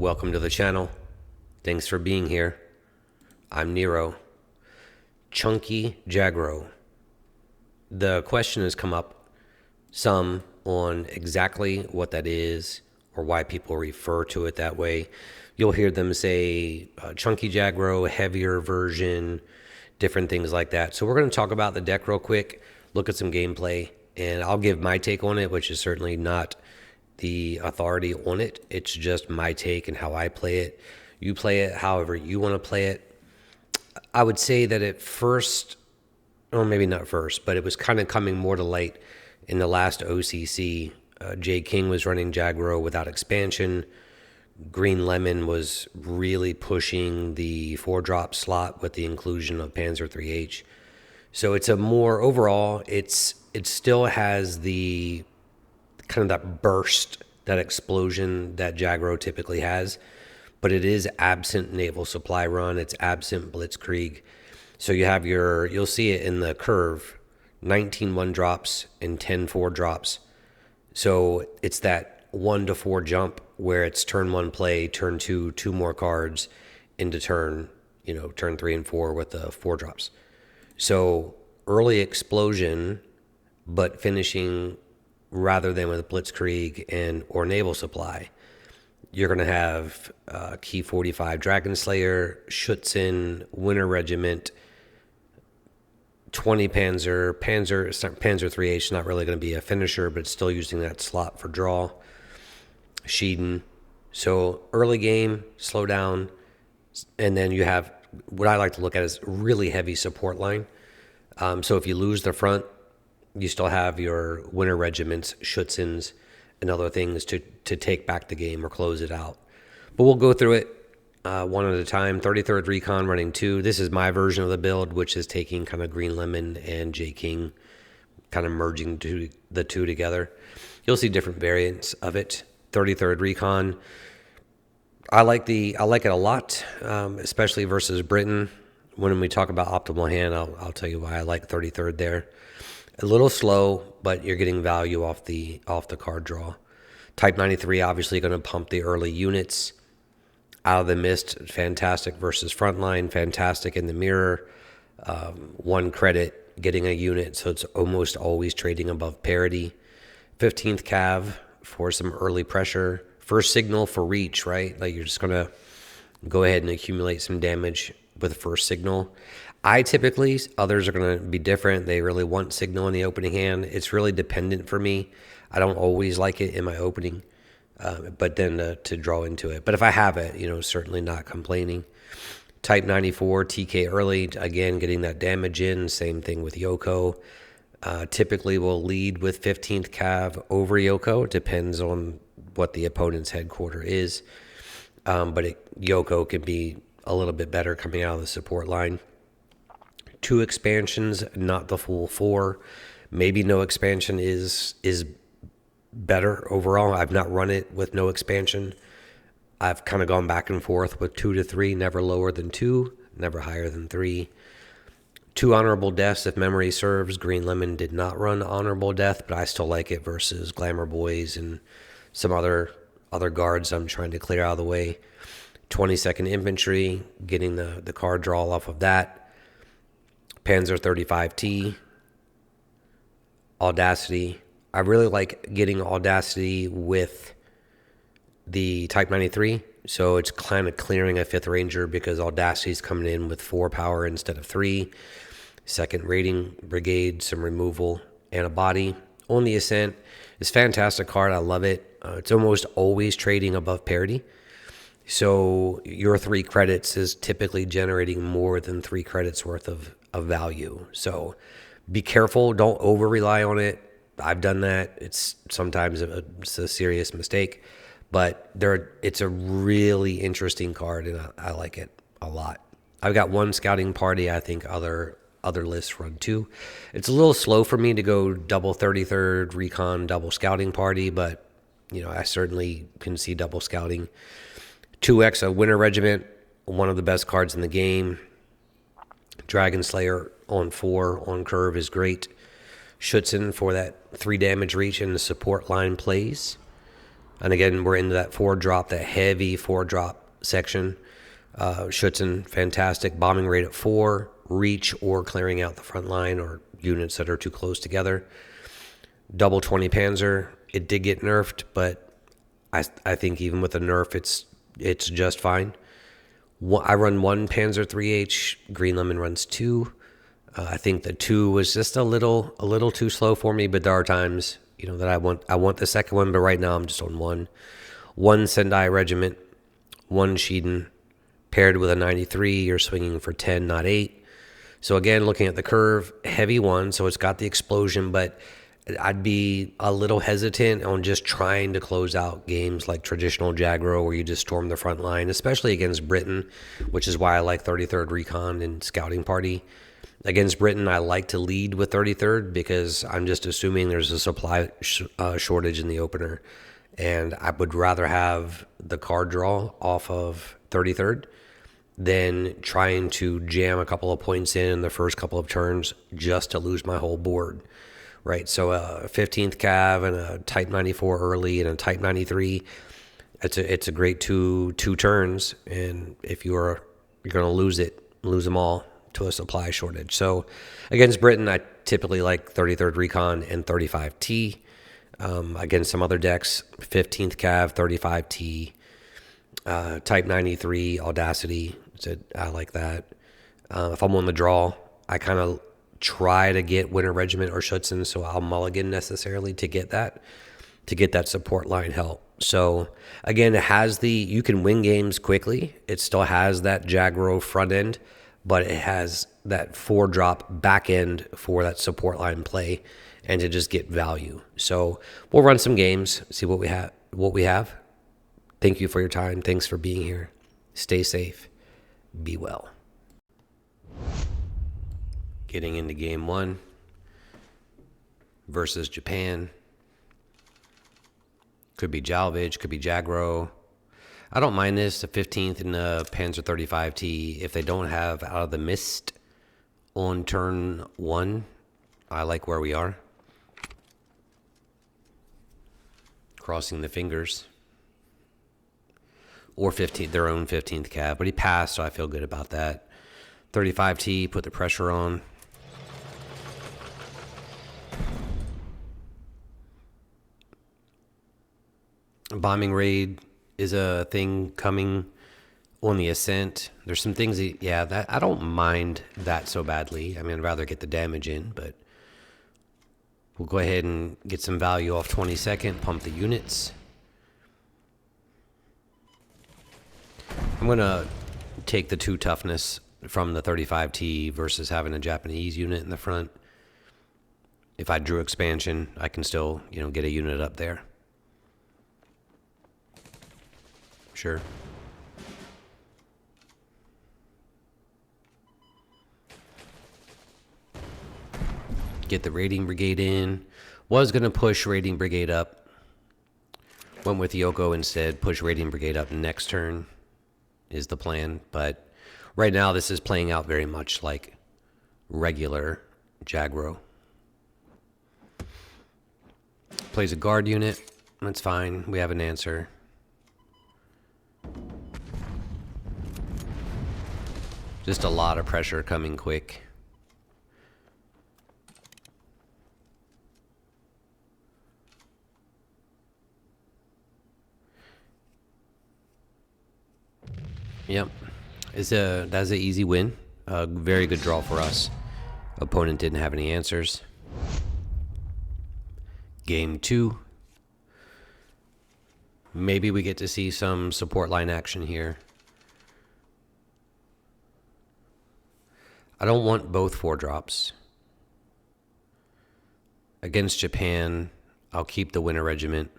Welcome to the channel. Thanks for being here. I'm Nero. Chunky Jaggro. The question has come up some on exactly what that is or why people refer to it that way. You'll hear them say Chunky Jaggro, heavier version, different things like that. So we're going to talk about the deck real quick, look at some gameplay, and I'll give my take on it, which is certainly not the authority on it. It's just my take and how I play it. You play it however you want to play it. I would say that at first, or maybe not first, but it was kind of coming more to light in the last OCC. J King was running Jaggro without expansion. Green Lemon was really pushing the 4-drop slot with the inclusion of Panzer III-H. So it's a more overall, it still has the kind of that burst, that explosion that Jaggro typically has, but it is absent naval supply run. It's absent blitzkrieg. So you have you'll see it in the curve, 19 1-drops and 10 4-drops. So it's that 1 to 4 jump where it's turn 1 play, turn 2, 2 more cards into turn 3 and 4 with the 4-drops. So early explosion, but finishing rather than with blitzkrieg or naval supply. You're going to have Key 45 Dragon Slayer, SCHÜTZEN, Winter Regiment, 20 Panzer III-H, not really going to be a finisher, but it's still using that slot for draw. Shiden. So early game, slow down, and then you have what I like to look at is really heavy support line. So if you lose the front, you still have your Winter Regiments, SCHÜTZENs, and other things to take back the game or close it out. But we'll go through it one at a time. 33rd Recon running 2. This is my version of the build, which is taking kind of Green Lemon and J King, kind of merging the two together. You'll see different variants of it. 33rd Recon. I like it a lot, especially versus Britain. When we talk about optimal hand, I'll tell you why I like 33rd there. A little slow, but you're getting value off the card draw. Type 93 obviously going to pump the early units. Out of the Mist, fantastic versus frontline, fantastic in the mirror. 1 credit, getting a unit, so it's almost always trading above parity. 15th Cav for some early pressure. First signal for reach, right? Like you're just going to go ahead and accumulate some damage with first signal. Others are going to be different. They really want signal in the opening hand. It's really dependent for me. I don't always like it in my opening, but then to draw into it. But if I have it, certainly not complaining. Type 94, TK early, again, getting that damage in. Same thing with Yoko. Typically will lead with 15th Cav over Yoko. It depends on what the opponent's headquarter is. But Yoko can be a little bit better coming out of the support line. 2 expansions, not the full 4. Maybe no expansion is better overall. I've not run it with no expansion. I've kind of gone back and forth with 2 to 3, never lower than 2, never higher than 3. 2 honorable deaths, if memory serves. Green Lemon did not run honorable death, but I still like it versus Glamour Boys and some other guards I'm trying to clear out of the way. 22nd Infantry, getting the card draw off of that. Panzer 35T, Audacity. I really like getting Audacity with the Type 93. So it's kind of clearing a 5th Ranger because Audacity is coming in with 4 power instead of 3. 2nd Raiding Brigade, some removal, and a body. On the Ascent, it's a fantastic card. I love it. It's almost always trading above parity. So your 3 credits is typically generating more than 3 credits worth of value. So be careful. Don't over rely on it. I've done that. It's sometimes it's a serious mistake, but it's a really interesting card, and I like it a lot. I've got 1 scouting party. I think other lists run 2. It's a little slow for me to go double 33rd Recon, double scouting party, but I certainly can see double scouting. 2X, a Winter Regiment, one of the best cards in the game. Dragon Slayer on 4 on curve is great. SCHÜTZEN for that 3 damage reach and the support line plays. And again, we're into that 4-drop, that heavy 4-drop section. Schützen, fantastic. Bombing rate at 4. Reach or clearing out the front line or units that are too close together. Double 20 Panzer. It did get nerfed, but I think even with the nerf, it's just fine. I run 1 Panzer III-H. Green Lemon runs 2. I think the 2 was just a little too slow for me, but there are times, that I want the second one, but right now I'm just on 1. 1 Sendai Regiment, 1 Shiden, paired with a 93, you're swinging for 10, not 8. So again, looking at the curve, heavy 1, so it's got the explosion, but I'd be a little hesitant on just trying to close out games like traditional Jaggro where you just storm the front line, especially against Britain, which is why I like 33rd Recon and Scouting Party. Against Britain, I like to lead with 33rd because I'm just assuming there's a supply shortage in the opener. And I would rather have the card draw off of 33rd than trying to jam a couple of points in the first couple of turns just to lose my whole board. Right, so a 15th Cav and a Type 94 early and a Type 93, it's a great two turns. And if you're going to lose them all to a supply shortage. So against Britain, I typically like 33rd Recon and 35T. Against some other decks, 15th Cav, 35T, Type 93, Audacity. So I like that. If I'm on the draw, I kind of try to get Winter Regiment or Schützen, so I'll mulligan necessarily to get that support line help. So again, it has you can win games quickly. It still has that Jaggro front end, but it has that 4-drop back end for that support line play and to just get value. So we'll run some games, see what we have. Thank you for your time. Thanks for being here. Stay safe. Be well. Getting into game 1 versus Japan. Could be Jalvage, could be Jaggro. I don't mind this, the 15th and the Panzer 35T. If they don't have Out of the Mist on turn 1, I like where we are. Crossing the fingers. Or their own 15th Cav. But he passed, so I feel good about that. 35T, put the pressure on. Bombing raid is a thing coming on the Ascent. There's some things that I don't mind that so badly. I mean, I'd rather get the damage in, but we'll go ahead and get some value off 22nd, pump the units. I'm going to take the 2 toughness from the 35T versus having a Japanese unit in the front. If I drew expansion, I can still, get a unit up there. Sure. Get the Raiding Brigade in. Was going to push Raiding Brigade up. Went with Yoko instead. Push Raiding Brigade up next turn is the plan. But right now this is playing out very much like regular Jaggro. Plays a guard unit. That's fine. We have an answer. Just a lot of pressure coming quick. Yep. That's an easy win. A very good draw for us. Opponent didn't have any answers. Game 2. Maybe we get to see some support line action here. I don't want both 4-drops. Against Japan, I'll keep the Winter Regiment.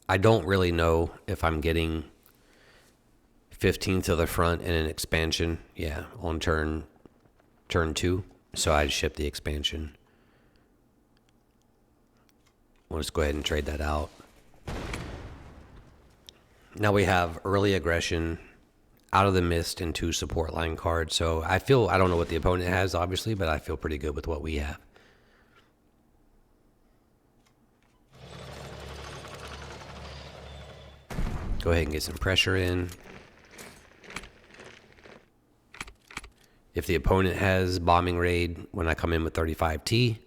I don't really know if I'm getting 15 to the front and an expansion. Yeah, on turn 2. So I'd ship the expansion. We'll just go ahead and trade that out. Now we have early aggression, Out of the Mist, and 2 support line cards. So I don't know what the opponent has, obviously, but I feel pretty good with what we have. Go ahead and get some pressure in. If the opponent has bombing raid, when I come in with 35T,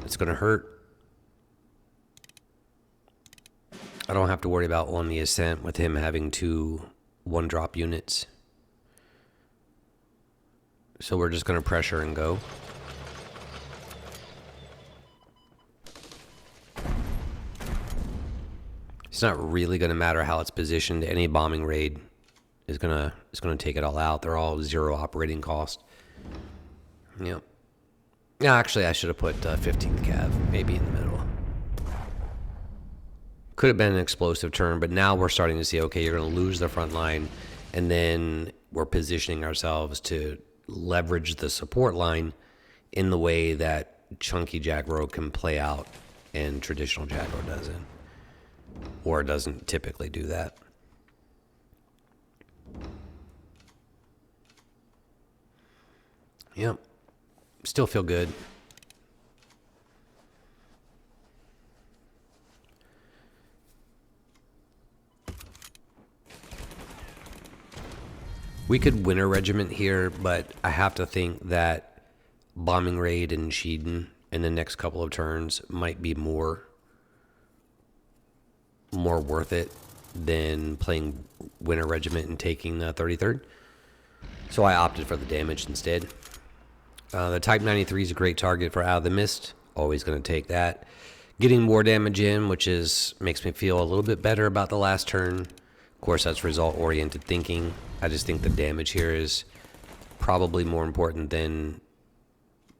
it's going to hurt. I don't have to worry about on the Ascent with him having 2 1-drop units. So we're just going to pressure and go. It's not really going to matter how it's positioned. Any bombing raid is gonna take it all out. They're all 0 operating cost. Yep. Yeah, actually, I should have put 15th Cav maybe in the middle. Could have been an explosive turn, but now we're starting to see, okay, you're going to lose the front line, and then we're positioning ourselves to leverage the support line in the way that chunky Jaggro can play out and traditional Jaggro doesn't, or doesn't typically do that. Yep. Still feel good. We could win a regiment here, but I have to think that bombing raid and Shiden in the next couple of turns might be more worth it than playing win a regiment and taking the 33rd. So I opted for the damage instead. The Type 93 is a great target for Out of the Mist. Always going to take that. Getting more damage in, which makes me feel a little bit better about the last turn. Of course, that's result-oriented thinking. I just think the damage here is probably more important than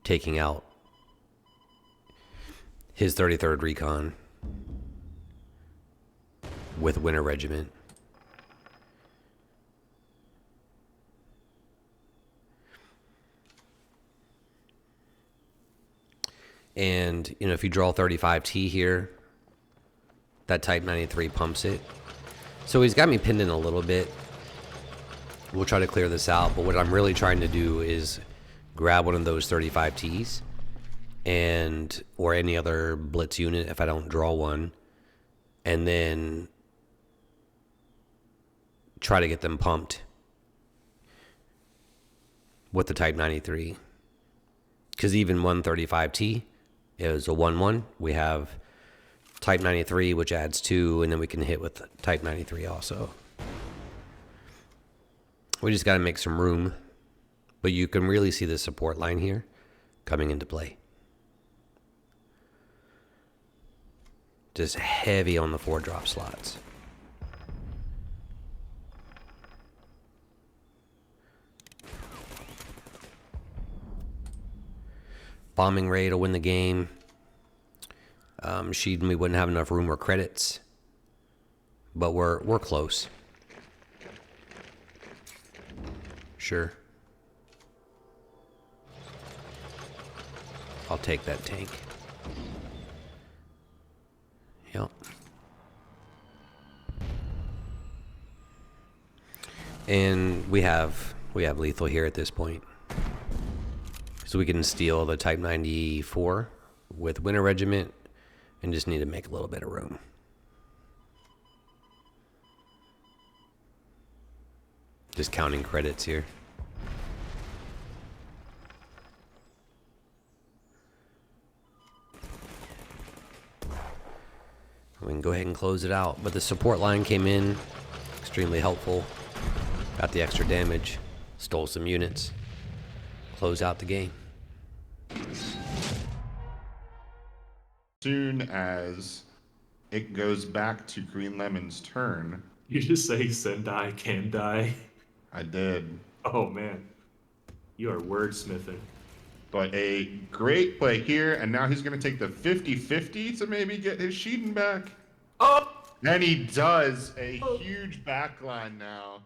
taking out his 33rd Recon with Winter Regiment. And, you know, if you draw 35T here, that Type 93 pumps it. So he's got me pinned in a little bit. We'll try to clear this out, but what I'm really trying to do is grab one of those 35Ts or any other blitz unit if I don't draw one, and then try to get them pumped with the Type 93. Because even 135T is a 1-1. We have Type 93, which adds 2, and then we can hit with Type 93 also. We just got to make some room. But you can really see the support line here coming into play. Just heavy on the 4-drop slots. Bombing raid will win the game. Shiden, we wouldn't have enough room or credits. But we're close. Sure. I'll take that tank. Yep. And we have lethal here at this point. So we can steal the Type 94 with Winter Regiment and just need to make a little bit of room. Just counting credits here. We can go ahead and close it out. But the support line came in, extremely helpful. Got the extra damage, stole some units, close out the game. Soon as it goes back to Green Lemon's turn. You just say Sendai can die? I did. Oh man, you are wordsmithing. But a great play here, and now he's going to take the 50-50 to maybe get his Shiden back. Oh! And he does. A huge backline now.